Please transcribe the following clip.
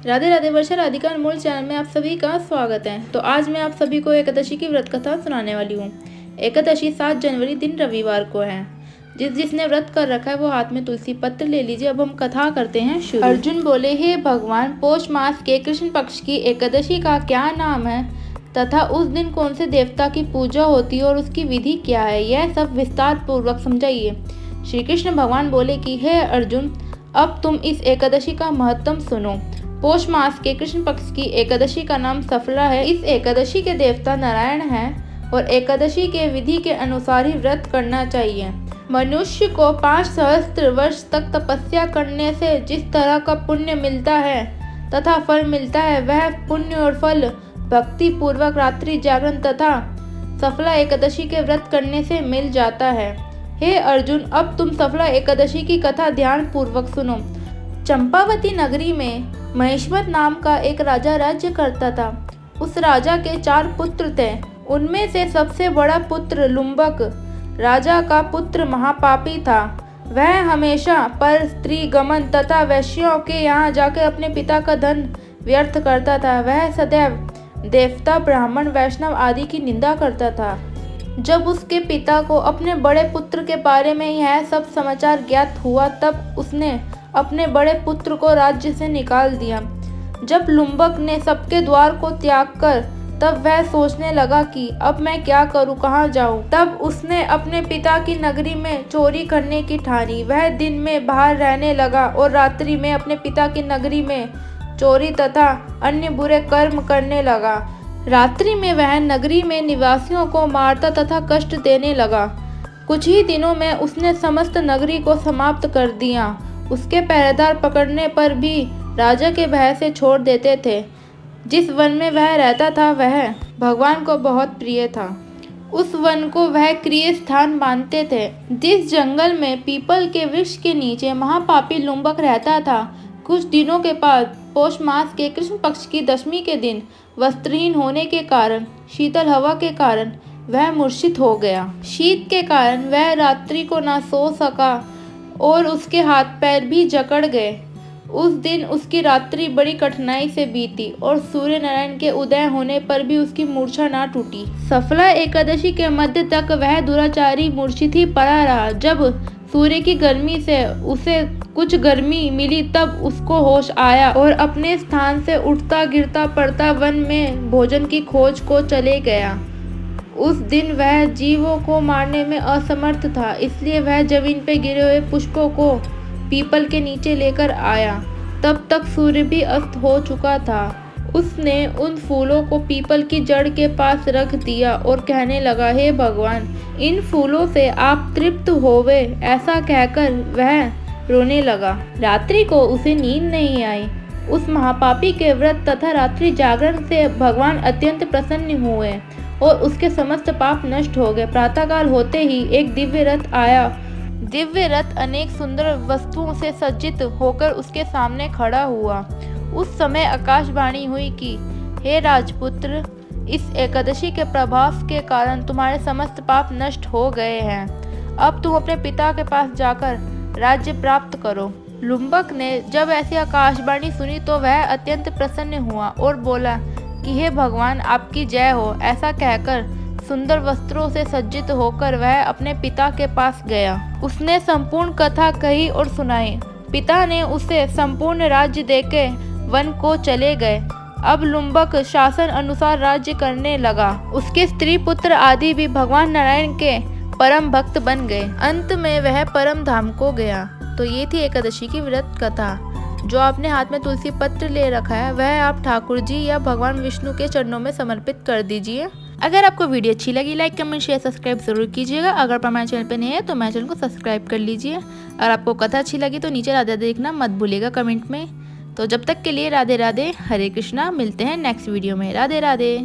राधे राधे। वर्षा राधिका अनमोल channel में आप सभी का स्वागत है। तो आज मैं आप सभी को एकादशी की व्रत कथा सुनाने वाली हूँ। एकादशी 7 जनवरी दिन रविवार को है। जिसने व्रत कर रखा है वो हाथ में तुलसी पत्र ले लीजिए। अब हम कथा करते हैं शुरू। अर्जुन बोले, हे भगवान, पौष मास के कृष्ण पक्ष की एकादशी का क्या नाम है तथा उस दिन कौन से देवता की पूजा होती है और उसकी विधि क्या है, यह सब विस्तार पूर्वक समझाइए। श्री कृष्ण भगवान बोले कि हे अर्जुन, अब तुम इस एकादशी का महत्व सुनो। पौष मास के कृष्ण पक्ष की एकादशी का नाम सफला है। इस एकादशी के देवता नारायण हैं और एकादशी के विधि के अनुसार ही व्रत करना चाहिए। मनुष्य को 5 सहस्त्र वर्ष तक तपस्या करने से जिस तरह का पुण्य मिलता है तथा फल मिलता है, वह पुण्य और फल भक्ति पूर्वक रात्रि जागरण तथा सफला एकादशी के व्रत करने से मिल जाता है। हे अर्जुन, अब तुम सफला एकादशी की कथा ध्यान पूर्वक सुनो। चंपावती नगरी में महेश्वर नाम का एक राजा राज्य करता था। उस राजा के 4 पुत्र थे। उनमें से सबसे बड़ा पुत्र लुम्बक राजा का पुत्र महापापी था। वह हमेशा पर स्त्री गमन तथा वैश्यों के यहाँ जाकर अपने पिता का धन व्यर्थ करता था। वह सदैव देवता, ब्राह्मण, वैष्णव आदि की निंदा करता था। जब उसके पिता को अपने बड़े पुत्र के बारे में यह सब समाचार ज्ञात हुआ, तब उसने अपने बड़े पुत्र को राज्य से निकाल दिया। जब लुम्बक ने सबके द्वार को त्याग कर तब वह सोचने लगा कि अब मैं क्या करूं, कहाँ जाऊं। तब उसने अपने पिता की नगरी में चोरी करने की ठानी। वह दिन में बाहर रहने लगा और रात्रि में अपने पिता की नगरी में चोरी तथा अन्य बुरे कर्म करने लगा। रात्रि में वह नगरी में निवासियों को मारता तथा कष्ट देने लगा। कुछ ही दिनों में उसने समस्त नगरी को समाप्त कर दिया। उसके पहरेदार पकड़ने पर भी राजा के भय से छोड़ देते थे। जिस वन में वह रहता था वह भगवान को बहुत प्रिय था। उस वन को वह प्रिय स्थान मानते थे। जिस जंगल में पीपल के वृक्ष के नीचे महापापी लुम्बक रहता था, कुछ दिनों के बाद पौष मास के कृष्ण पक्ष की दशमी के दिन वस्त्रहीन होने के कारण, शीतल हवा के कारण वह मूर्छित हो गया। शीत के कारण वह रात्रि को न सो सका और उसके हाथ पैर भी जकड़ गए। उस दिन उसकी रात्रि बड़ी कठिनाई से बीती और सूर्य नारायण के उदय होने पर भी उसकी मूर्छा ना टूटी। सफला एकादशी के मध्य तक वह दुराचारी मूर्छित ही पड़ा रहा। जब सूर्य की गर्मी से उसे कुछ गर्मी मिली तब उसको होश आया और अपने स्थान से उठता गिरता पड़ता वन में भोजन की खोज को चले गया। उस दिन वह जीवों को मारने में असमर्थ था, इसलिए वह जमीन पर गिरे हुए पुष्पों को पीपल के नीचे लेकर आया। तब तक सूर्य भी अस्त हो चुका था। उसने उन फूलों को पीपल की जड़ के पास रख दिया और कहने लगा, हे भगवान, इन फूलों से आप तृप्त होवे। ऐसा कहकर वह रोने लगा। रात्रि को उसे नींद नहीं आई। उस महापापी के व्रत तथा रात्रि जागरण से भगवान अत्यंत प्रसन्न हुए और उसके समस्त पाप नष्ट हो गए। प्रातःकाल होते ही एक दिव्य रथ आया। दिव्य रथ अनेक सुंदर वस्तुओं से सज्जित होकर उसके सामने खड़ा हुआ। उस समय आकाशवाणी हुई कि हे राजपुत्र, इस एकादशी के प्रभाव के कारण तुम्हारे समस्त पाप नष्ट हो गए हैं। अब तुम अपने पिता के पास जाकर राज्य प्राप्त करो। लुम्बक ने जब ऐसी आकाशवाणी सुनी तो वह अत्यंत प्रसन्न हुआ और बोला कि हे भगवान, आपकी जय हो। ऐसा कहकर सुंदर वस्त्रों से सज्जित होकर वह अपने पिता के पास गया। उसने संपूर्ण कथा कही और सुनाई। पिता ने उसे संपूर्ण राज्य देके वन को चले गए। अब लुम्बक शासन अनुसार राज्य करने लगा। उसके स्त्री पुत्र आदि भी भगवान नारायण के परम भक्त बन गए। अंत में वह परम धाम को गया। तो ये थी एकादशी की व्रत कथा। जो आपने हाथ में तुलसी पत्र ले रखा है वह आप ठाकुर जी या भगवान विष्णु के चरणों में समर्पित कर दीजिए। अगर आपको वीडियो अच्छी लगी, लाइक, कमेंट, शेयर, सब्सक्राइब जरूर कीजिएगा। अगर हमारे चैनल पर नए हैं तो मेरे चैनल को सब्सक्राइब कर लीजिए। अगर आपको कथा अच्छी लगी तो नीचे राधे राधे लिखना मत भूलिएगा कमेंट में। तो जब तक के लिए राधे राधे, हरे कृष्णा। मिलते हैं नेक्स्ट वीडियो में। राधे राधे।